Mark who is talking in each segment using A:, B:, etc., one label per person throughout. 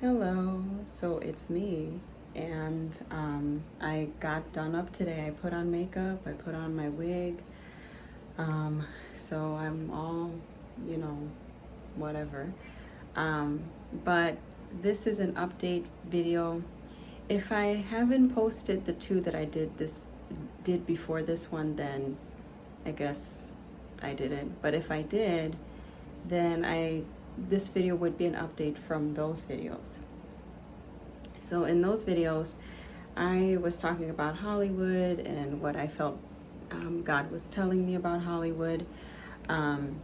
A: Hello, so it's me, and I got done up today. I put on makeup, I put on my wig, um, so I'm all, you know, whatever. Um, but this is an update video. If I haven't posted the two that I did before this one, then I guess I didn't. But if I did, then this video would be an update from those videos. So in those videos, I was talking about Hollywood and what I felt God was telling me about Hollywood. Um,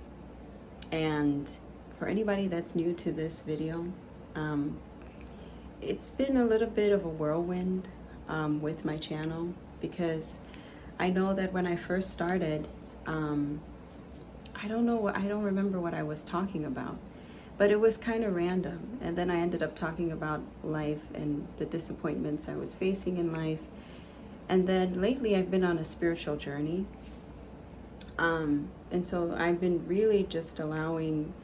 A: and for anybody that's new to this video, um, it's been a little bit of a whirlwind with my channel because I know that when I first started, um, I don't remember what I was talking about, but it was kind of random. And then I ended up talking about life and the disappointments I was facing in life. And then lately I've been on a spiritual journey. And so I've been really just allowing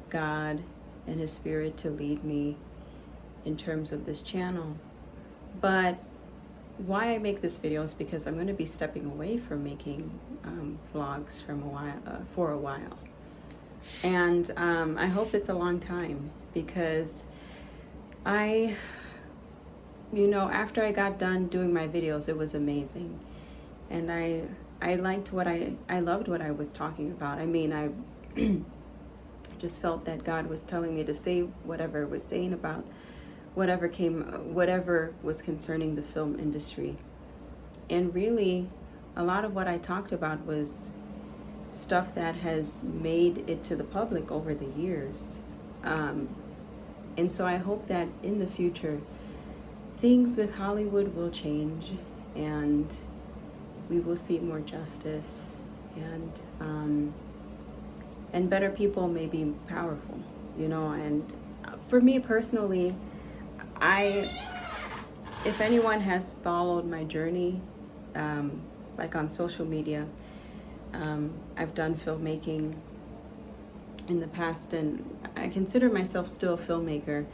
A: God and His Spirit to lead me in terms of this channel. But why I make this video is because I'm going to be stepping away from making vlogs for a while. And I hope it's a long time because after I got done doing my videos, it was amazing. And I loved what I was talking about. I mean, I just felt that God was telling me to say whatever it was saying about whatever was concerning the film industry. And really, a lot of what I talked about was stuff that has made it to the public over the years. And so I hope that in the future, things with Hollywood will change and we will see more justice and better people may be powerful, and for me personally, if anyone has followed my journey, like on social media, I've done filmmaking in the past, and I consider myself still a filmmaker.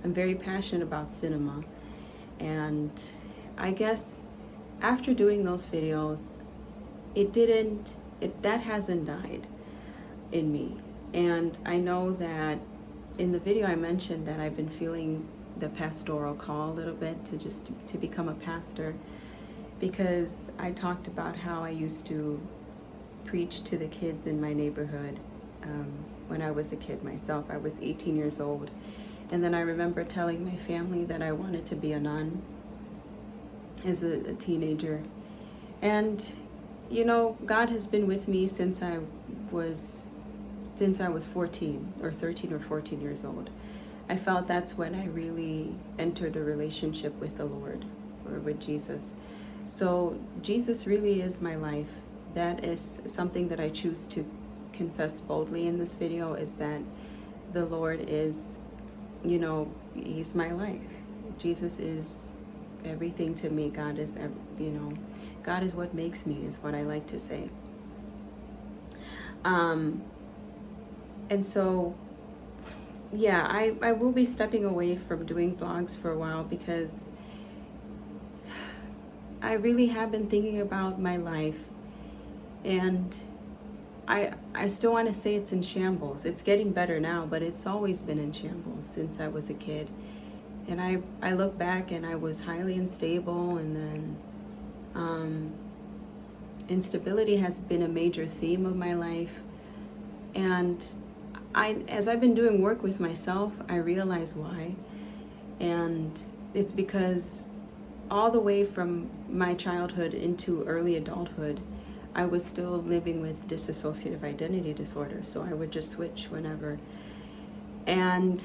A: I'm very passionate about cinema, and I guess after doing those videos, that hasn't died in me. And I know that in the video I mentioned that I've been feeling the pastoral call a little bit to become a pastor, because I talked about how I used to preach to the kids in my neighborhood when I was a kid myself. I was 18 years old, and then I remember telling my family that I wanted to be a nun as a teenager. And God has been with me since I was 14 or 13 or 14 years old. I felt that's when I really entered a relationship with the Lord, or with Jesus. So Jesus really is my life. That is something that I choose to confess boldly in this video, is that the Lord is, He's my life. Jesus is everything to me. God is, God is what makes me, is what I like to say. And so, yeah, I will be stepping away from doing vlogs for a while because I really have been thinking about my life, and I still want to say it's in shambles. It's getting better now, but it's always been in shambles since I was a kid. And I look back and I was highly unstable, and then instability has been a major theme of my life. And as I've been doing work with myself, I realize why. And it's because all the way from my childhood into early adulthood, I was still living with dissociative identity disorder. So I would just switch whenever and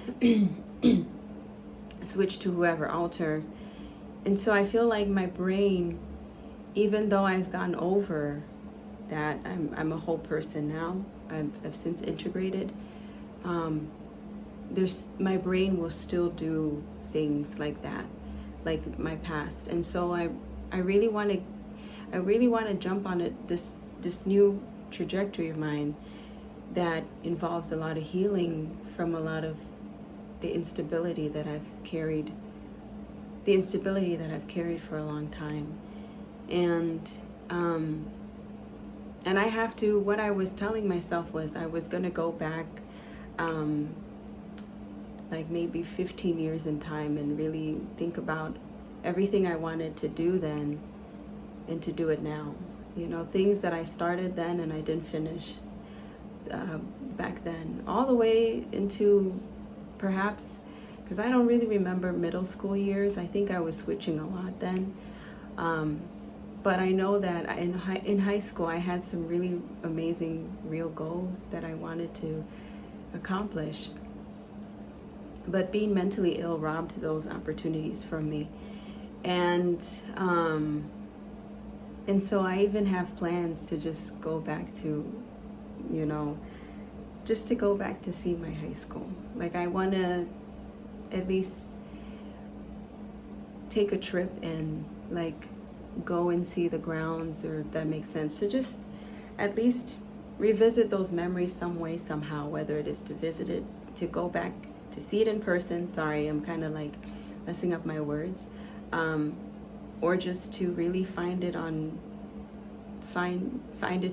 A: switch to whoever, alter. And so I feel like my brain, even though I've gotten over that, I'm a whole person now. I've since integrated. My brain will still do things like that, like my past. And so I really want to jump on this new trajectory of mine that involves a lot of healing from a lot of the instability that I've carried, for a long time. And and I have to, what I was telling myself was I was going to go back like maybe 15 years in time and really think about everything I wanted to do then and to do it now. You know, things that I started then and I didn't finish back then, all the way into perhaps, because I don't really remember middle school years. I think I was switching a lot then. But I know that in high school I had some really amazing real goals that I wanted to accomplish. But being mentally ill robbed those opportunities from me. And so I even have plans to just go back to, you know, just to go back to see my high school. Like, I want to at least take a trip and like go and see the grounds, or if that makes sense, to just at least revisit those memories some way, somehow, whether it is to visit it, to go back to see it in person. Sorry, I'm kind of like messing up my words. Or just to really find it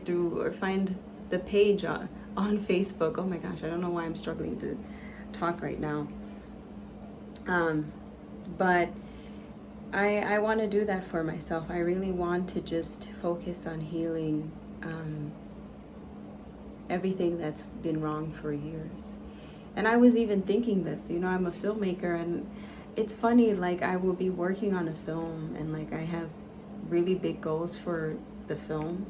A: through, or find the page on Facebook. Oh my gosh, I don't know why I'm struggling to talk right now. But I want to do that for myself. I really want to just focus on healing everything that's been wrong for years. And I was even thinking this, you know, I'm a filmmaker, and it's funny, like I will be working on a film and like I have really big goals for the film,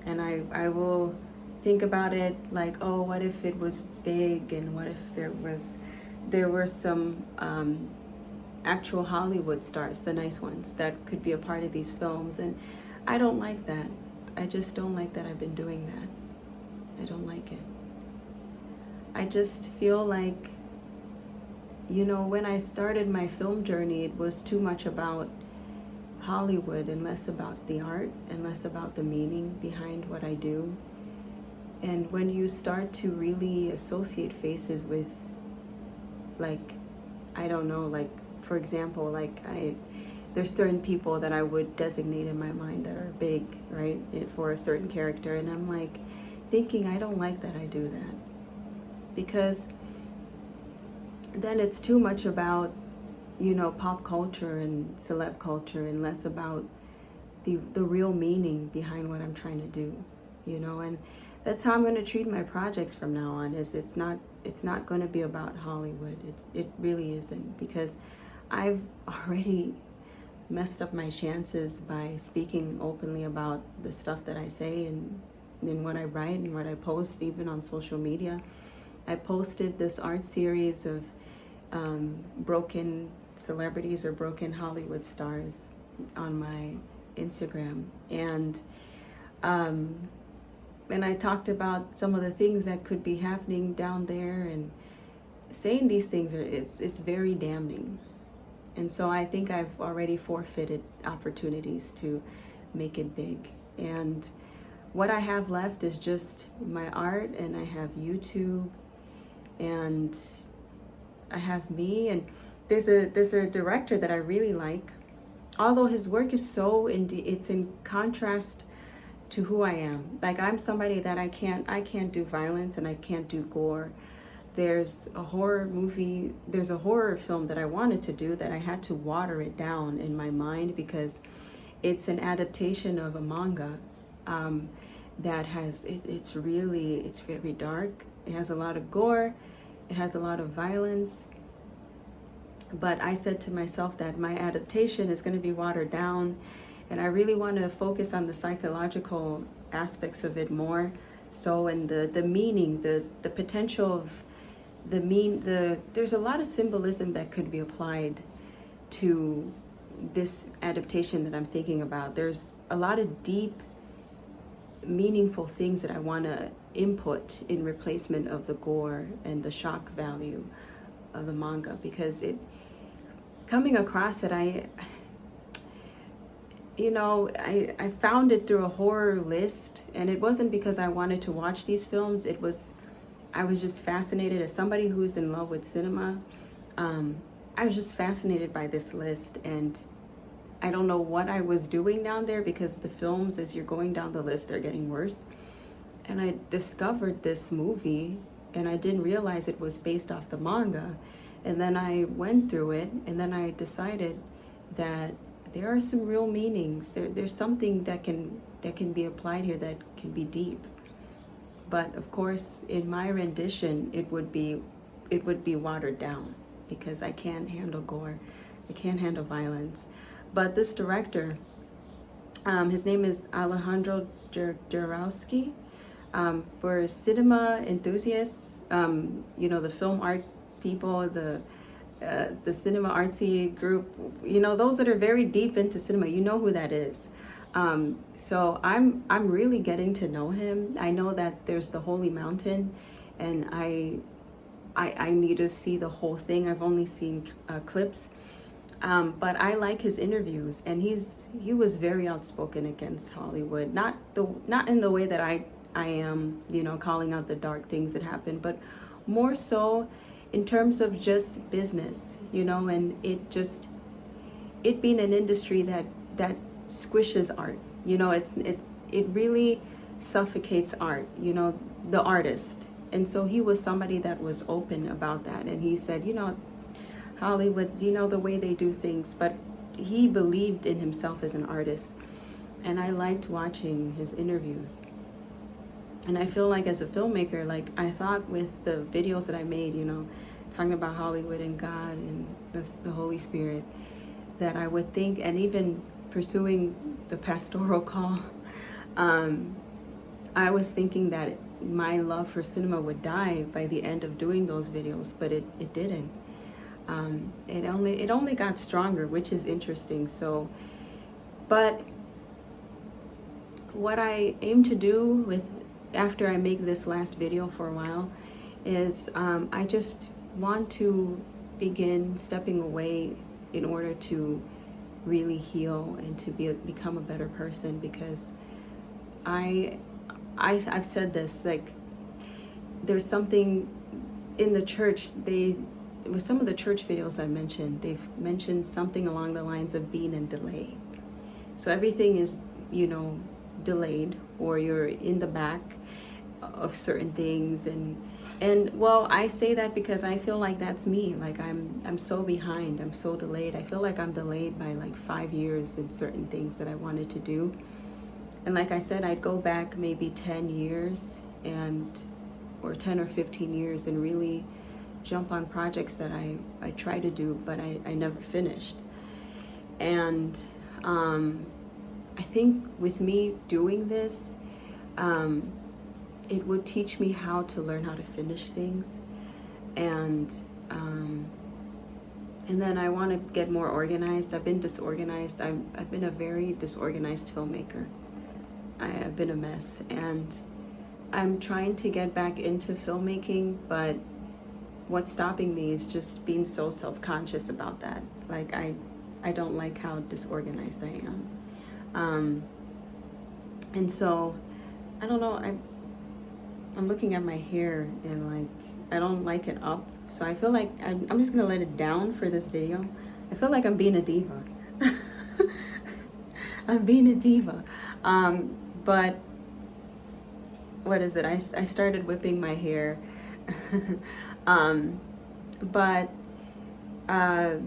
A: and I will think about it like, oh, what if it was big, and what if there were some actual Hollywood stars, the nice ones, that could be a part of these films. And I don't like that. I just don't like that I've been doing that. I don't like it. I just feel like, you know, when I started my film journey, it was too much about Hollywood and less about the art and less about the meaning behind what I do. And when you start to really associate faces with, like, I don't know, like, for example, like there's certain people that I would designate in my mind that are big, right, for a certain character. And I'm like thinking, I don't like that I do that, because then it's too much about, you know, pop culture and celeb culture, and less about the real meaning behind what I'm trying to do, you know. And that's how I'm going to treat my projects from now on. Is it's not going to be about Hollywood. It really isn't, because I've already messed up my chances by speaking openly about the stuff that I say and what I write and what I post, even on social media. I posted this art series of broken celebrities or broken Hollywood stars on my Instagram, and I talked about some of the things that could be happening down there, and saying these things it's very damning. And so I think I've already forfeited opportunities to make it big. And what I have left is just my art, and I have YouTube, and I have me. And there's a director that I really like, although his work is it's in contrast to who I am. Like, I'm somebody that I can't do violence, and I can't do gore. There's a horror film that I wanted to do that I had to water it down in my mind, because it's an adaptation of a manga that has, it's very dark. It has a lot of gore. It has a lot of violence. But I said to myself that my adaptation is going to be watered down, and I really want to focus on the psychological aspects of it more. So, and the meaning, the potential of there's a lot of symbolism that could be applied to this adaptation that I'm thinking about. There's a lot of deep, meaningful things that I want to input in replacement of the gore and the shock value of the manga, because coming across it, I found it through a horror list, and it wasn't because I wanted to watch these films. It was I was just fascinated as somebody who's in love with cinema. I was just fascinated by this list, and I don't know what I was doing down there, because the films, as you're going down the list, they're getting worse. And I discovered this movie, and I didn't realize it was based off the manga. And then I went through it, and then I decided that there are some real meanings. There's something that can be applied here that can be deep. But of course, in my rendition, it would be watered down, because I can't handle gore, I can't handle violence. But this director, his name is Alejandro Jodorowsky. For cinema enthusiasts, the film art people, the cinema artsy group, those that are very deep into cinema, you know who that is. So I'm really getting to know him. I know that there's the Holy Mountain, and I need to see the whole thing. I've only seen clips, but I like his interviews, and he was very outspoken against Hollywood. Not in the way that I am, calling out the dark things that happen, but more so in terms of just business, and it being an industry that squishes art. It really suffocates art, the artist. And so he was somebody that was open about that, and he said, Hollywood, the way they do things, but he believed in himself as an artist. And I liked watching his interviews. And I feel like as a filmmaker, like I thought with the videos that I made, talking about Hollywood and God and the Holy Spirit, that I would think, and even pursuing the pastoral call, I was thinking that my love for cinema would die by the end of doing those videos, but it didn't. It only got stronger, which is interesting. So, but what I aim to do after I make this last video for a while is I just want to begin stepping away in order to really heal and to become a better person, because I've said this, like, there's something in the church, with some of the church videos I mentioned, they've mentioned something along the lines of being in delay. So everything is, delayed, or you're in the back of certain things, and well, I say that because I feel like that's me. Like I'm so behind, I'm so delayed. I feel like I'm delayed by like 5 years in certain things that I wanted to do. And like I said, I'd go back maybe 10 years or 10 or 15 years and really jump on projects that I try to do, but I never finished. And I think with me doing this, it would teach me how to learn how to finish things. And then I want to get more organized. I've been disorganized. I've been a very disorganized filmmaker. I've been a mess, and I'm trying to get back into filmmaking, but what's stopping me is just being so self-conscious about that. Like I don't like how disorganized I am. And so I don't know, I'm looking at my hair, and like I don't like it up, so I feel like I'm just gonna let it down for this video. I feel like I'm being a diva. I'm being a diva. But what is it? I started whipping my hair. But I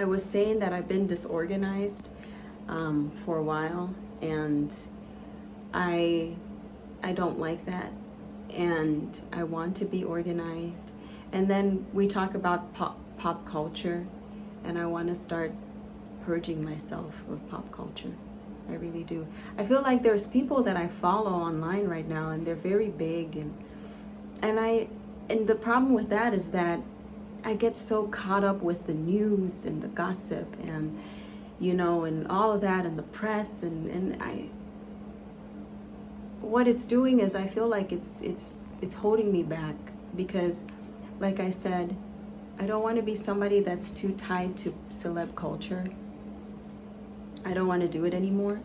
A: was saying that I've been disorganized for a while, and I don't like that, and I want to be organized. And then we talk about pop culture, and I want to start purging myself of pop culture. I really do. I feel like there's people that I follow online right now, and they're very big, and the problem with that is that I get so caught up with the news and the gossip and and all of that, and the press, and what it's doing is I feel like it's holding me back, because like I said, I don't want to be somebody that's too tied to celeb culture. I don't want to do it anymore.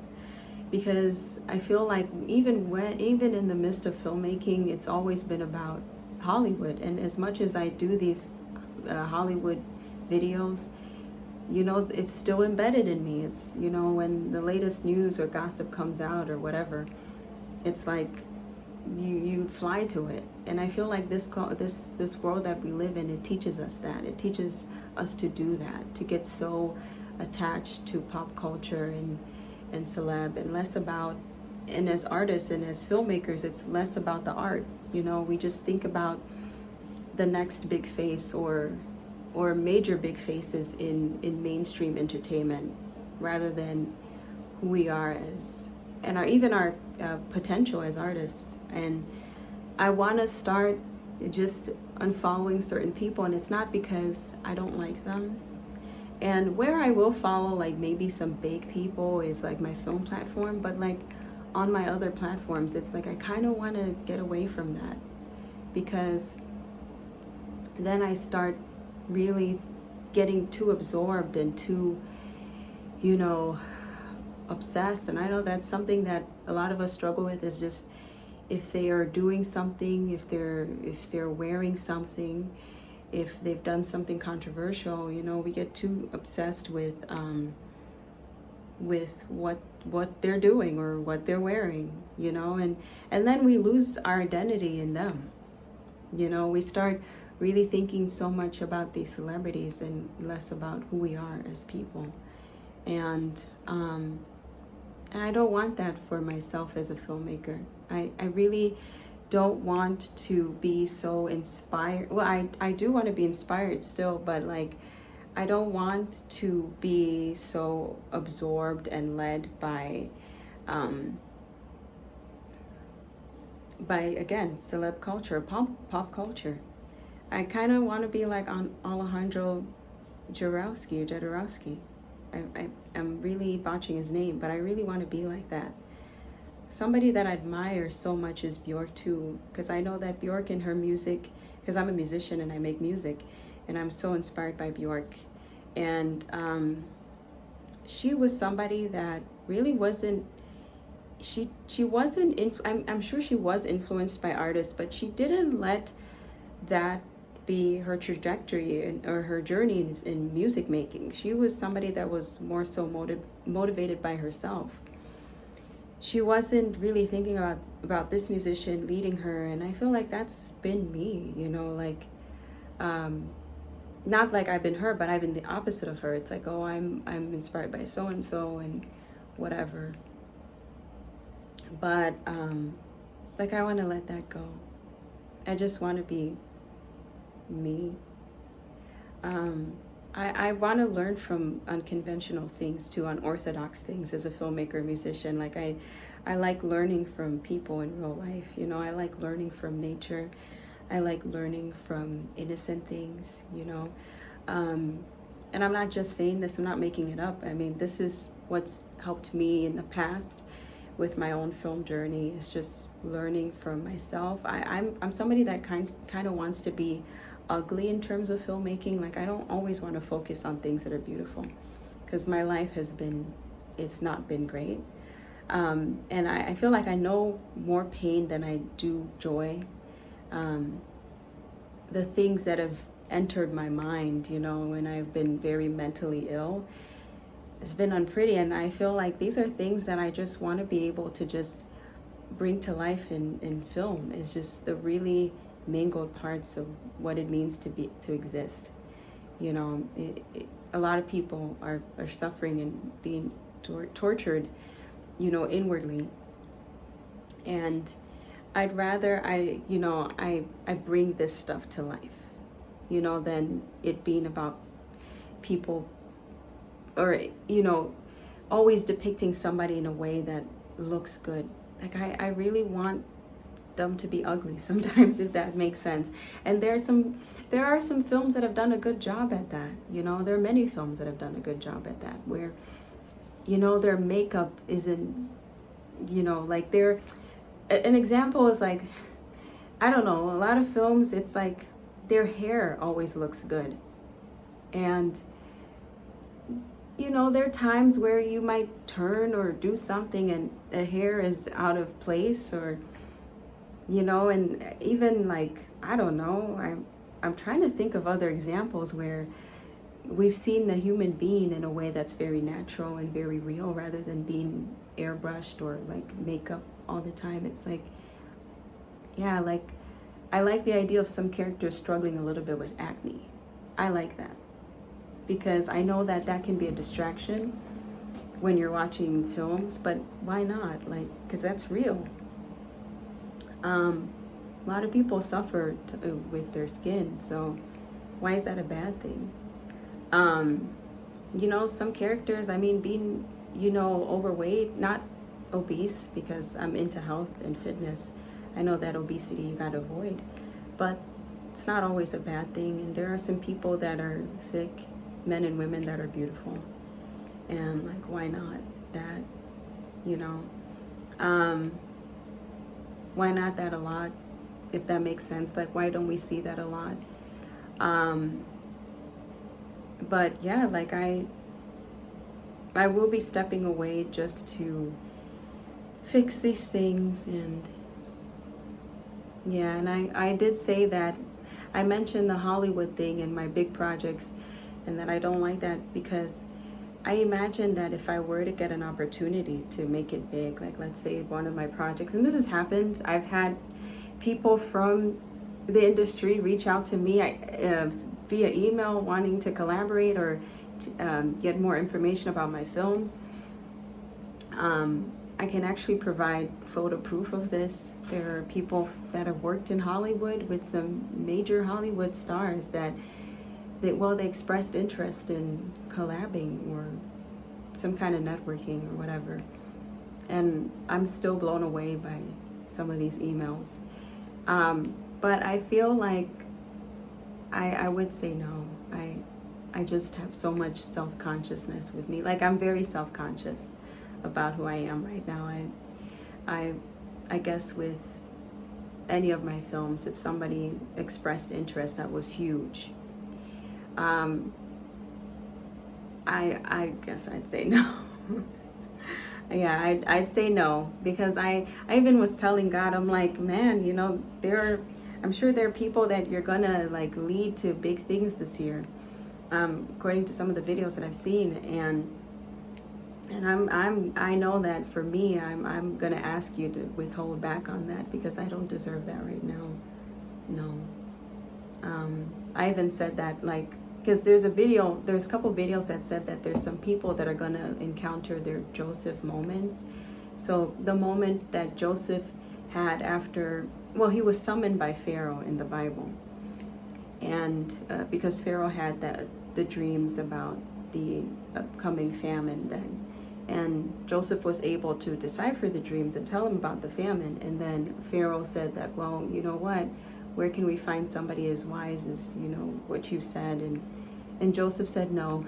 A: because I feel like even in the midst of filmmaking, it's always been about Hollywood. And as much as I do these Hollywood videos, you know, it's still embedded in me. It's, you know, when the latest news or gossip comes out or whatever, it's like you fly to it. And I feel like this world that we live in, it teaches us that. It teaches us to do that, to get so attached to pop culture and celeb, and less about, and as artists and as filmmakers, it's less about the art. You know, we just think about the next big face or major big faces in mainstream entertainment, rather than who we are as, and even our potential as artists. And I want to start just unfollowing certain people, and it's not because I don't like them. And where I will follow like maybe some big people is like my film platform, but like on my other platforms, it's like I kind of want to get away from that, because then I start really getting too absorbed and too, you know, obsessed. And I know that's something that a lot of us struggle with, is just if they are doing something, if they're wearing something, if they've done something controversial, you know, we get too obsessed with what they're doing or what they're wearing, you know, and then we lose our identity in them. You know, we start really thinking so much about these celebrities and less about who we are as people. And I don't want that for myself as a filmmaker. I really don't want to be so inspired. Well, I do want to be inspired still, but like, I don't want to be so absorbed and led by again, celeb culture, pop culture. I kind of want to be like on Alejandro Jodorowsky. I'm really botching his name, but I really want to be like that. Somebody that I admire so much is Bjork too, because I know that Bjork and her music, because I'm a musician and I make music, and I'm so inspired by Bjork. And she was somebody that really wasn't, she wasn't, I'm sure she was influenced by artists, but she didn't let that be her trajectory or her journey in music making. She was somebody that was more so motivated by herself. She wasn't really thinking about this musician leading her, and I feel like that's been me, you know, like not like I've been her, but I've been the opposite of her. It's like, oh, I'm inspired by so and so and whatever. But like, I want to let that go. I just want to be me. I want to learn from unconventional things too, unorthodox things as a filmmaker, musician. Like I like learning from people in real life. You know, I like learning from nature. I like learning from innocent things, you know. And I'm not just saying this, I'm not making it up. I mean, this is what's helped me in the past with my own film journey, is just learning from myself. I'm somebody that kind of wants to be ugly in terms of filmmaking. Like, I don't always want to focus on things that are beautiful, because my life it's not been great. And I feel like I know more pain than I do joy. The things that have entered my mind, you know, when I've been very mentally ill, it's been unpretty. And I feel like these are things that I just want to be able to just bring to life in film. Is just the really mingled parts of what it means to exist. You know, a lot of people are suffering and being tortured, you know, inwardly. And I'd rather I bring this stuff to life, you know, than it being about people, or, you know, always depicting somebody in a way that looks good. Like, I really want them to be ugly sometimes, if that makes sense. And there are some films that have done a good job at that. You know, there are many films that have done a good job at that, where, you know, their makeup isn't, you know, like an example is like, I don't know, a lot of films, it's like their hair always looks good. And, you know, there are times where you might turn or do something and the hair is out of place, or, you know, and even like, I don't know, I'm trying to think of other examples where we've seen the human being in a way that's very natural and very real rather than being airbrushed or like makeup all the time. It's like, yeah, like I like the idea of some characters struggling a little bit with acne. I like that because I know that that can be a distraction when you're watching films, but why not? Like, because that's real. A lot of people suffer with their skin, so why is that a bad thing? You know, some characters, I mean, being, you know, overweight, not obese, because I'm into health and fitness. I know that obesity you gotta avoid, but it's not always a bad thing. And there are some people that are thick, men and women that are beautiful. And like, why not that, you know? Why not that a lot, if that makes sense? Like, why don't we see that a lot? But yeah, like I will be stepping away just to fix these things. And yeah, and I did say that I mentioned the Hollywood thing and my big projects, and that I don't like that because I imagine that if I were to get an opportunity to make it big, like let's say one of my projects, and this has happened, I've had people from the industry reach out to me via email wanting to collaborate or get more information about my films. I can actually provide photo proof of this. There are people that have worked in Hollywood with some major Hollywood stars that they expressed interest in collabing or some kind of networking or whatever. And I'm still blown away by some of these emails. But I feel like I would say no. I just have so much self-consciousness with me. Like, I'm very self-conscious about who I am right now. I guess with any of my films, if somebody expressed interest, that was huge. I guess I'd say no. Yeah, I'd say no, because I even was telling God, I'm like, man, you know, I'm sure there are people that you're gonna like lead to big things this year, according to some of the videos that I've seen, and I know that for me, I'm gonna ask you to withhold back on that because I don't deserve that right now. No. I even said that, like, because there's a couple videos that said that there's some people that are gonna encounter their Joseph moments. So the moment that Joseph had after, well, he was summoned by Pharaoh in the Bible, and because Pharaoh had the dreams about the upcoming famine then, and Joseph was able to decipher the dreams and tell him about the famine. And then Pharaoh said that, well, you know what? Where can we find somebody as wise as, you know, what you said? And Joseph said no.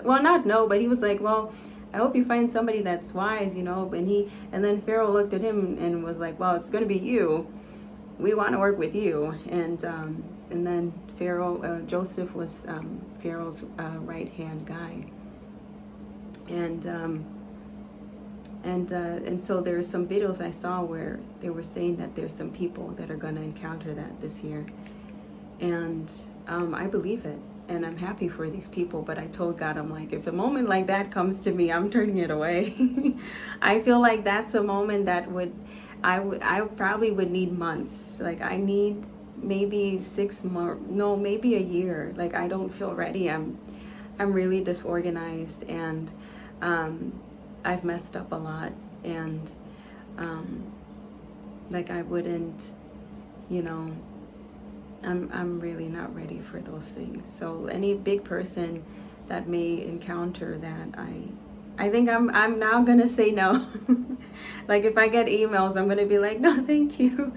A: Well, not no, but he was like, well, I hope you find somebody that's wise, you know. And then Pharaoh looked at him and was like, well, it's going to be you. We want to work with you. And then Joseph was Pharaoh's right hand guy. And so there's some videos I saw where they were saying that there's some people that are going to encounter that this year. And I believe it. And I'm happy for these people. But I told God, I'm like, if a moment like that comes to me, I'm turning it away. I feel like that's a moment that I probably would need months. Like, I need maybe 6 more, no, maybe a year. Like, I don't feel ready. I'm really disorganized, and I've messed up a lot, and like, I wouldn't, you know, I'm really not ready for those things. So any big person that may encounter that, I think I'm now gonna say no. Like, if I get emails, I'm gonna be like, no, thank you,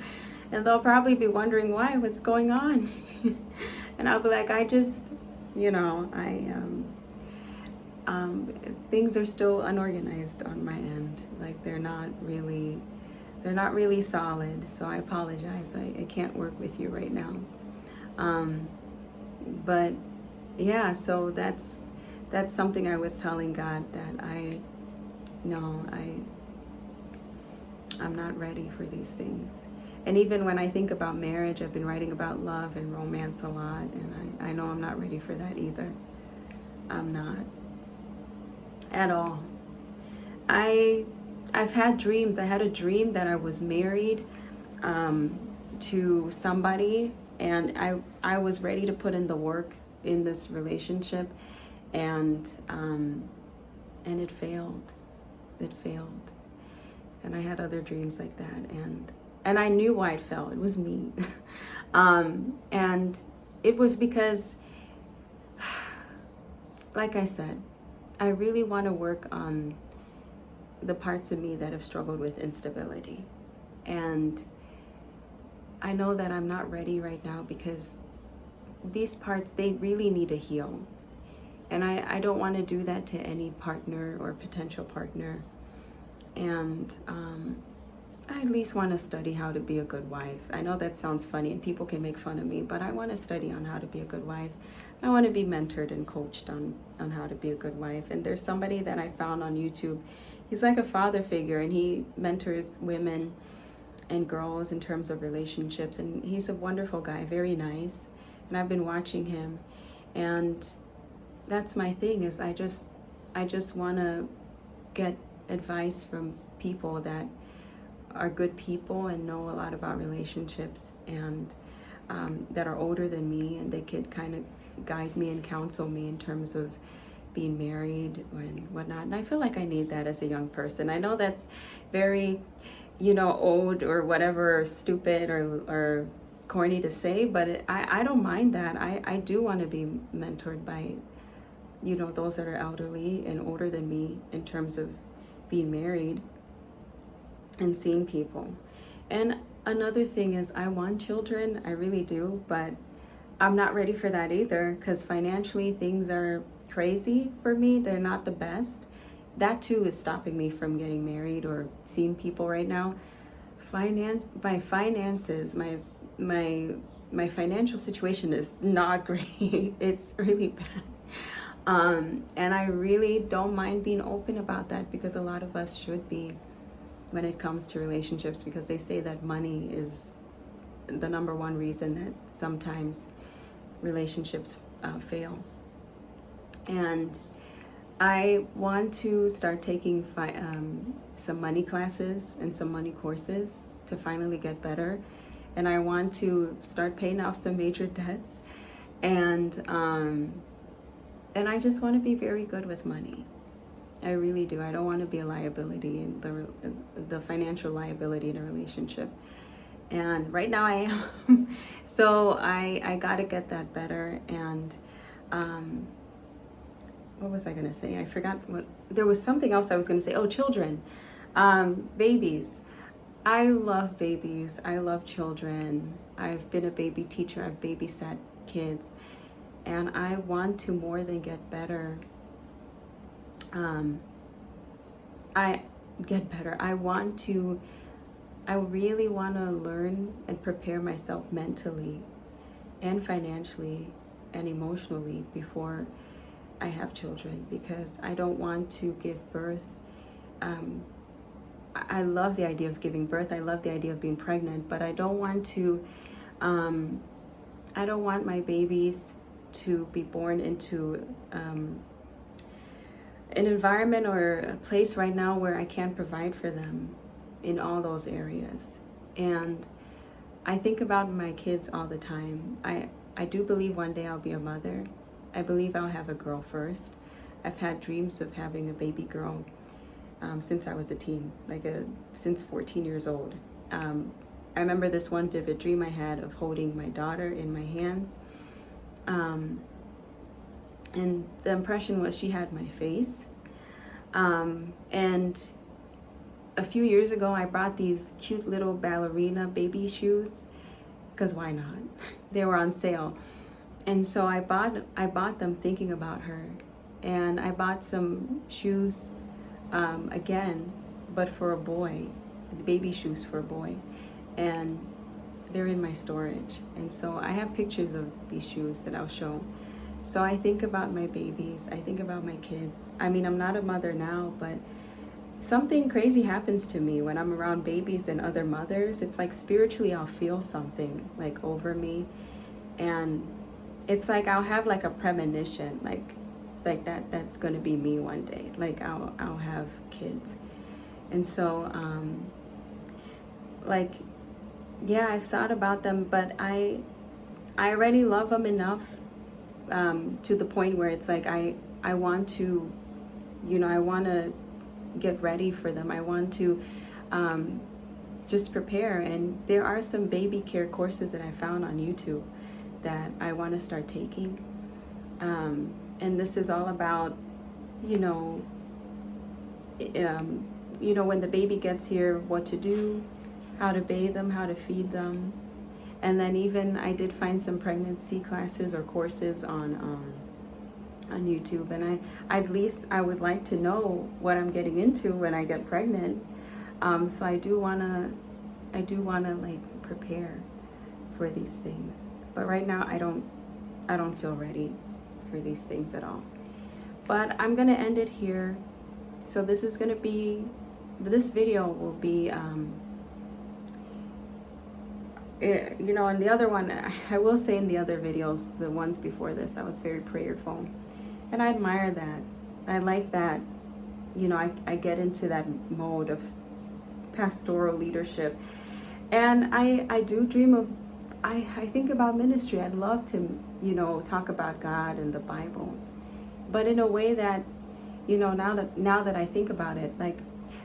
A: and they'll probably be wondering what's going on. And I'll be like, I just, you know, things are still unorganized on my end. Like, they're not really solid. So I apologize. I can't work with you right now. But yeah, so that's that's something I was telling God, that no, I'm not ready for these things. And even when I think about marriage, I've been writing about love and romance a lot, and I know I'm not ready for that either. I'm not at all. I've had dreams. I had a dream that I was married to somebody, and I was ready to put in the work in this relationship, and it failed. It failed. And I had other dreams like that, and I knew why it fell. It was me. And it was because, like I said, I really want to work on the parts of me that have struggled with instability. And I know that I'm not ready right now because these parts, they really need to heal. And I don't want to do that to any partner or potential partner. And I at least want to study how to be a good wife. I know that sounds funny and people can make fun of me, but I want to study on how to be a good wife. I want to be mentored and coached on how to be a good wife. And there's somebody that I found on YouTube. He's like a father figure, and he mentors women and girls in terms of relationships. And he's a wonderful guy, very nice. And I've been watching him. And that's my thing, is I just want to get advice from people that are good people and know a lot about relationships, and that are older than me, and they could kind of guide me and counsel me in terms of being married and whatnot. And I feel like I need that as a young person. I know that's very, old or whatever, or stupid or corny to say, but I don't mind that. I do want to be mentored by, those that are elderly and older than me in terms of being married and seeing people. And another thing is, I want children, I really do, but I'm not ready for that either, because financially things are crazy for me. They're not the best. That too is stopping me from getting married or seeing people right now. My finances, my financial situation is not great. It's really bad. And I really don't mind being open about that, because a lot of us should be when it comes to relationships, because they say that money is the number one reason that sometimes relationships fail. And I want to start taking some money classes and some money courses to finally get better. And I want to start paying off some major debts. And I just want to be very good with money. I really do. I don't want to be a liability, in the financial liability in a relationship. And right now I am. So I got to get that better. And what was I going to say? I forgot there was something else I was going to say. Oh, children, babies. I love babies. I love children. I've been a baby teacher. I've babysat kids. And I want to more than get better. I really want to learn and prepare myself mentally and financially and emotionally before I have children, because I don't want to give birth. I love the idea of giving birth. I love the idea of being pregnant, but I don't want my babies to be born into an environment or a place right now where I can't provide for them in all those areas. And I think about my kids all the time. I do believe one day I'll be a mother. I believe I'll have a girl first. I've had dreams of having a baby girl since I was a teen, since 14 years old. I remember this one vivid dream I had of holding my daughter in my hands. And the impression was she had my face. And a few years ago, I bought these cute little ballerina baby shoes, because why not? They were on sale. And so I bought them thinking about her. And I bought some shoes again, but for a boy, baby shoes for a boy. And they're in my storage. And so I have pictures of these shoes that I'll show. So I think about my babies, I think about my kids. I mean, I'm not a mother now, but something crazy happens to me when I'm around babies and other mothers. It's like spiritually I'll feel something like over me, and it's like I'll have like a premonition, like that's going to be me one day. Like I'll have kids. And so like yeah, I've thought about them, but I already love them enough to the point where it's like I want to, I want to get ready for them. I want to just prepare. And there are some baby care courses that I found on YouTube that I want to start taking. And this is all about, you know, when the baby gets here, what to do, how to bathe them, how to feed them. And then even I did find some pregnancy classes or courses on YouTube, and I would like to know what I'm getting into when I get pregnant. So I do wanna like prepare for these things. But right now I don't feel ready for these things at all. But I'm gonna end it here. So this video will be and the other one, I will say in the other videos, the ones before this, I was very prayerful. And I admire that. I like that, I get into that mode of pastoral leadership. And I do dream of, I think about ministry. I'd love to, talk about God and the Bible. But in a way that, now that I think about it, like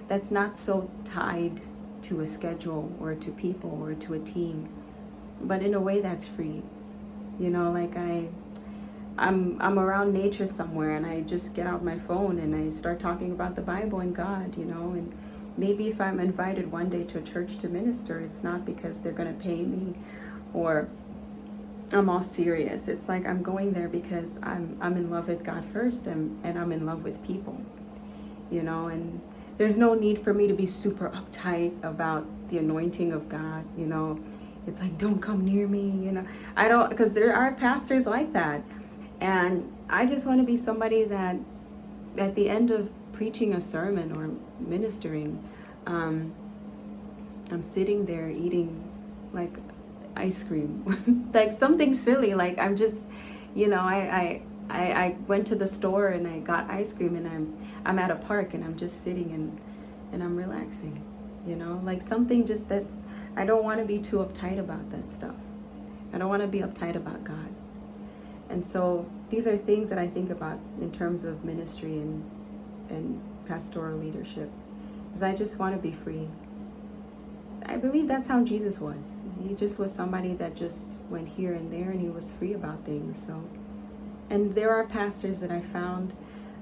A: that's not so tied to a schedule or to people or to a team, but in a way that's free. Like I'm around nature somewhere and I just get out my phone and I start talking about the Bible and God, and maybe if I'm invited one day to a church to minister, it's not because they're going to pay me or I'm all serious. It's like I'm going there because I'm in love with God first, and I'm in love with people, and there's no need for me to be super uptight about the anointing of God, It's like, don't come near me, I don't, because there are pastors like that. And I just want to be somebody that at the end of preaching a sermon or ministering, I'm sitting there eating like ice cream, like something silly. Like I'm just, I went to the store and I got ice cream, and I'm at a park and I'm just sitting and I'm relaxing, like something just that I don't want to be too uptight about that stuff. I don't want to be uptight about God. And so these are things that I think about in terms of ministry and pastoral leadership, because I just want to be free. I believe that's how Jesus was. He just was somebody that just went here and there, and he was free about things. So, and there are pastors that I found.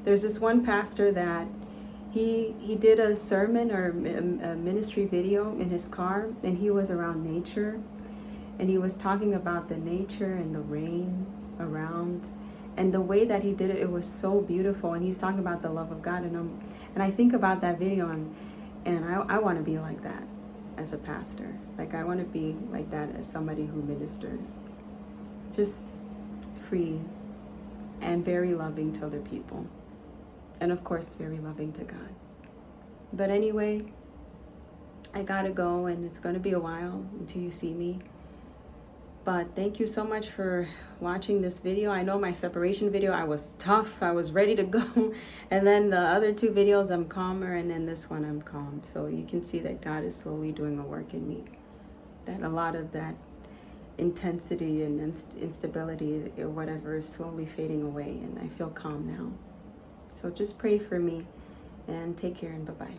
A: There's this one pastor that he did a sermon or a ministry video in his car, and he was around nature, and he was talking about the nature and the rain around, and the way that he did it, it was so beautiful. And he's talking about the love of God, and I think about that video, and I want to be like that as a pastor. Like I want to be like that as somebody who ministers, just free and very loving to other people, and of course very loving to God. But anyway, I gotta go, and it's gonna be a while until you see me. But thank you so much for watching this video. I know my separation video, I was tough, I was ready to go. And then the other two videos, I'm calmer, and then this one, I'm calm. So you can see that God is slowly doing a work in me. That a lot of that intensity and instability or whatever is slowly fading away, and I feel calm now. So just pray for me, and take care, and bye-bye.